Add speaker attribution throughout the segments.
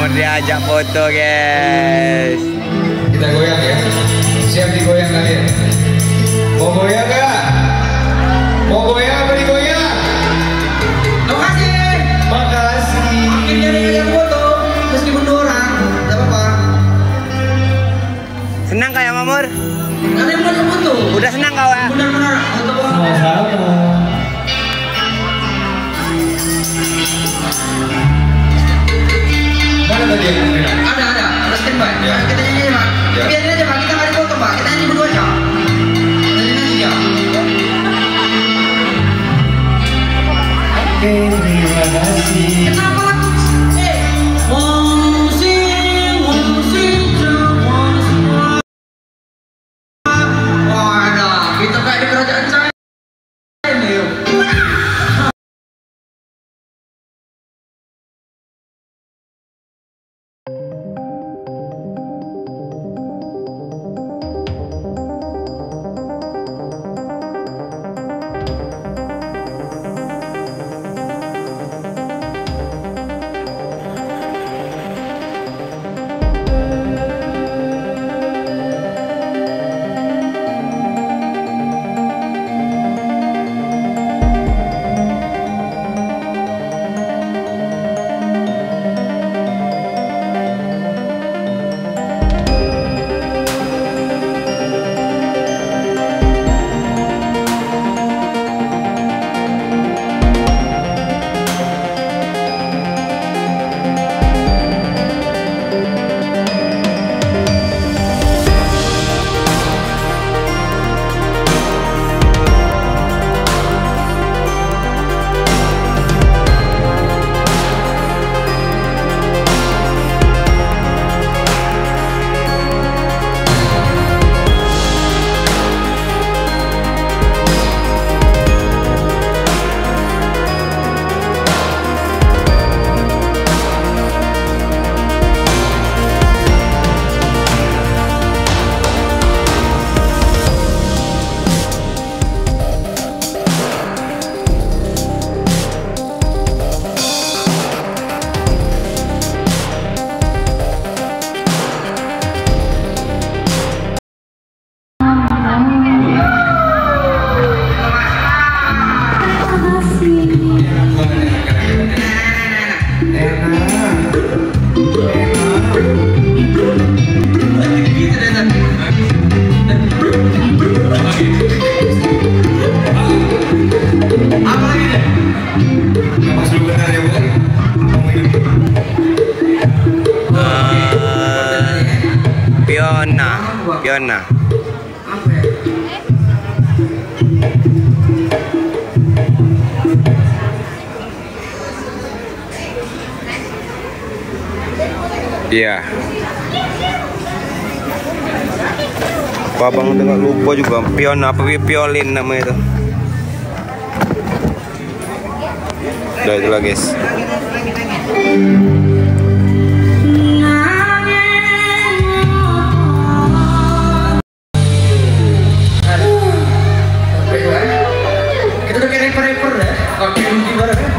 Speaker 1: Mamor diajak foto guys.
Speaker 2: Kita goyang ya. Siap digoyang kalian. Mau goyang gak? Mau goyang apa digoyang?
Speaker 3: Makasih.
Speaker 2: Makasih.
Speaker 3: Makin jadi yang foto meskipun 2 orang, tidak apa-apa.
Speaker 1: Senang kayak Mamor?
Speaker 3: Ada yang mau foto.
Speaker 1: Udah senang kau ya?
Speaker 3: Benar-benar foto.
Speaker 2: Sama-sama. Mana tadi yang kamera?
Speaker 3: Ada standby.
Speaker 2: Ya.
Speaker 3: Kita nyanyi aja, Pak.
Speaker 2: Ya.
Speaker 3: Biarin aja, Pak. Kita nggak ada foto, Pak. Kita nyanyi berdua aja. Nyanyi aja.
Speaker 2: Oke, terima kasih.
Speaker 3: Kenapa lagu? Musik, jangan semua. Wadah, kita kayak di kerajaan China ini, yuk.
Speaker 1: Fiona.
Speaker 3: Apa ya?
Speaker 1: Iya. Pak Abang tengok lupa juga Fiona apa Violin namanya itu. Udah itulah guys.
Speaker 3: Kita udah kayak rapper ya, oke gimana kan?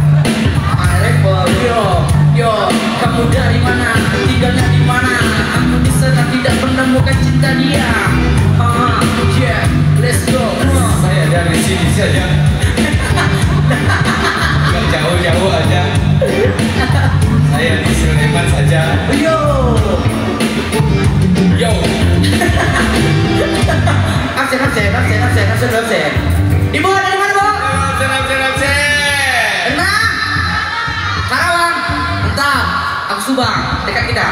Speaker 3: Rapper, yo, kamu dari mana? Tinggalnya di mana? Aku di sana tidak menemukan cinta dia. Yeah, let's go.
Speaker 2: Saya dari sini saja. Nggak jauh-jauh aja. Saya di Sleman saja.
Speaker 3: Yo. Absen. Ibu dari mana, Bu?
Speaker 2: Absen.
Speaker 3: Tenang. Karawang. Mantap. Aku Subang, dekat kita.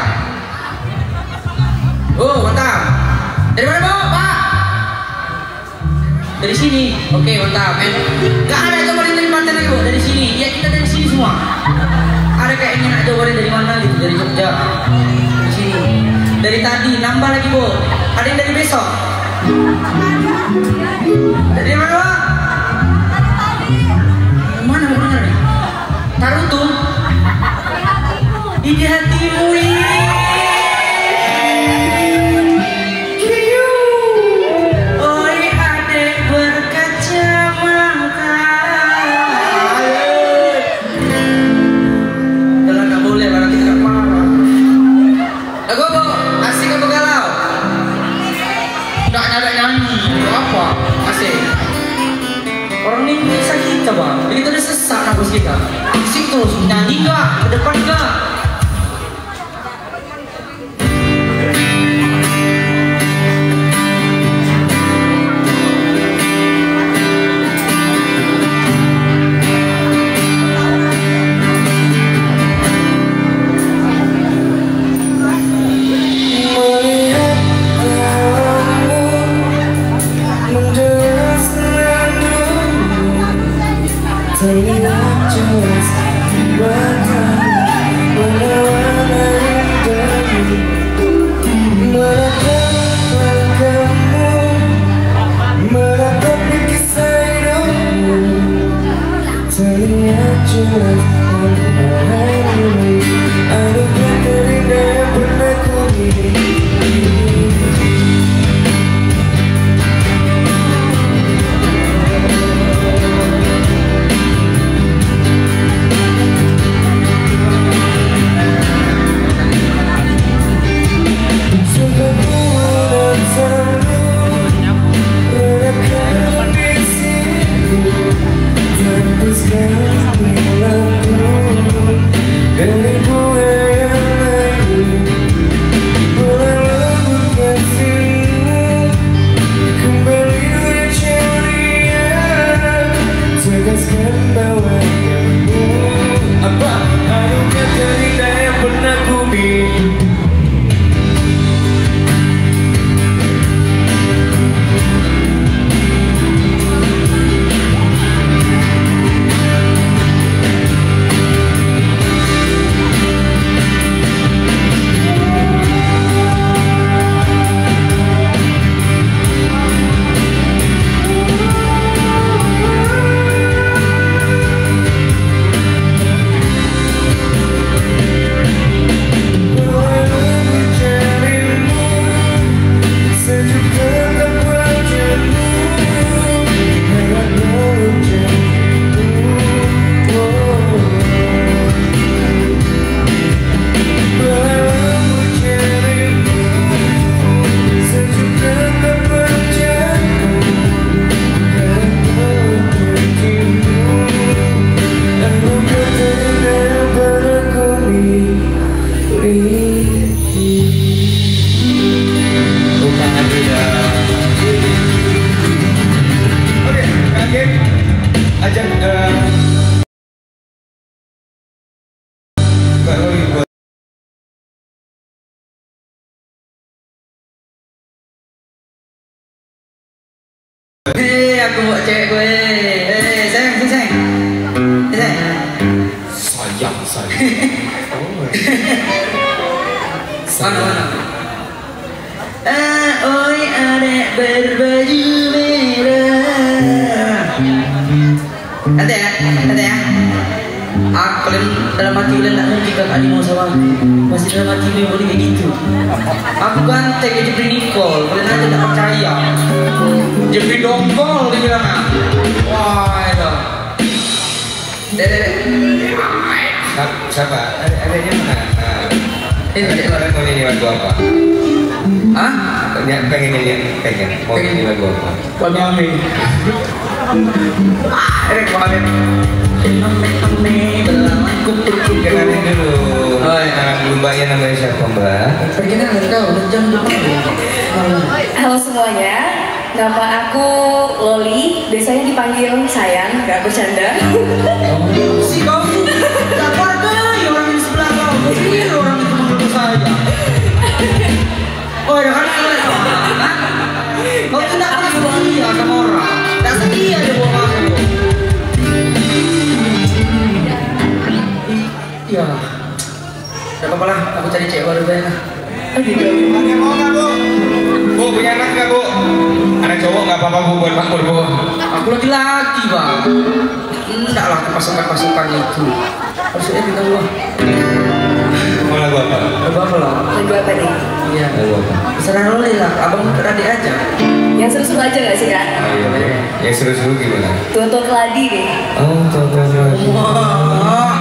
Speaker 3: Oh, mantap. Dari mana, Bu? Pak? Dari sini. Oke, mantap. Gak ada jawaban dari Banten lagi, Bu. Dari sini. Ya, kita dari sini semua. Ada kayak ingin ada jawaban dari mana gitu, dari Jogja. Dari sini. Dari tadi nambah lagi, Bu. Ada yang dari besok. Dari mana, Bu? Mana mau bener nih? Taruh tuh. Di hatimu ini. Oi adek berkacamata. Jangan, nggak boleh, karena kita nggak marah. Asik terus, nyanyi nggak? Ke depan nggak? Aku buat cewek gue. Sayang. Sayang. Mana? Oi adek berbaju merah. Nanti ya. Aku dalam hati kalian tak mungkin kakak mau sama aku. Masih dalam hati gue boleh kayak gitu. Aku ganteng aja Jeffrey Nicole. Kalian aja tak percaya. Jeffrey Dongkol dibilang. Wah itu. Dek.
Speaker 2: Siapa? Adanya mana?
Speaker 3: Ini
Speaker 2: orang mau nyanyi lagu apa?
Speaker 3: Hah?
Speaker 2: Pengen. Mau nyanyi lagu apa?
Speaker 3: Suami Ami. Suami
Speaker 2: Kenalin dulu. Mbaknya namanya siapa mbak?
Speaker 3: Perkenalkan kau, jam
Speaker 4: Halo semuanya, nama aku Loli. Biasanya dipanggil sayang, gak bercanda.
Speaker 3: Si kau dapat deh orang di sebelah kau. Ini orang itu menurut saya. Oh ya kan kau tidak pernah setia sama orang. Tak setia dia buat aku. Ya, tidak apa-apa lah. Aku cari cewek baru deh.
Speaker 2: Ada mau nggak bu? Bu punya anak nggak bu? Anak cowok nggak apa-apa bu buat makmur bu.
Speaker 3: Aku laki-laki bang. Enggak lah pasukan itu. Maksudnya kita uang.
Speaker 2: Mau lagu apa?
Speaker 3: Lagu apa lah?
Speaker 4: Lagu apa nih?
Speaker 3: Iya.
Speaker 2: Lagu apa?
Speaker 3: Serah lo lah. Abang teradik aja.
Speaker 4: Yang seru-seru aja gak sih kak?
Speaker 2: Iya. Yang seru-seru gimana?
Speaker 4: Tuan-tuan keladi deh.
Speaker 2: Oh tuh.
Speaker 3: Wah.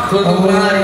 Speaker 3: Tuh keladi.